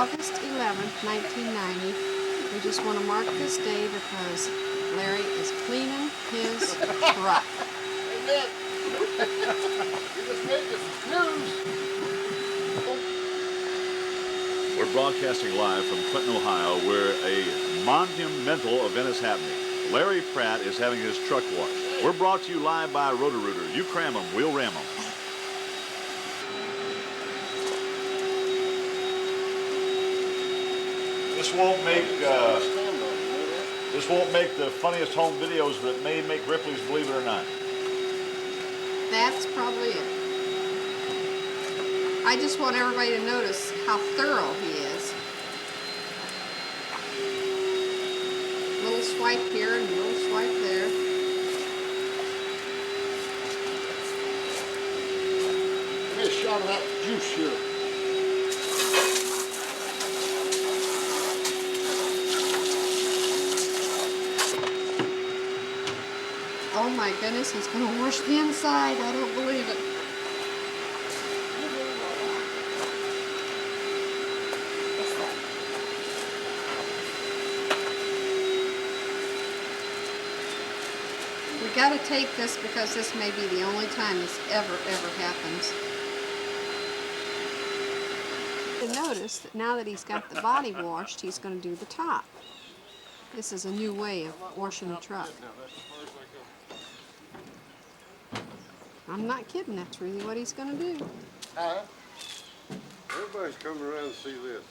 August 11th, 1990. We just want to mark this day because Larry is cleaning his truck. Amen. You just made this news. We're broadcasting live from Clinton, Ohio, where a monumental event is happening. Larry Pratt is having his truck washed. We're brought to you live by Roto-Rooter. You cram them, we'll ram them. This won't make the funniest home videos, but it may make Ripley's, believe it or not. That's probably it. I just want everybody to notice how thorough he is. Little swipe here and a little swipe there. Give me a shot of that juice here. Oh my goodness, he's going to wash the inside. I don't believe it. We got to tape this because this may be the only time this ever happens. You notice that now that he's got the body washed, he's going to do the top. This is a new way of washing the truck. I'm not kidding, that's really what he's going to do. Huh? Everybody's coming around to see this.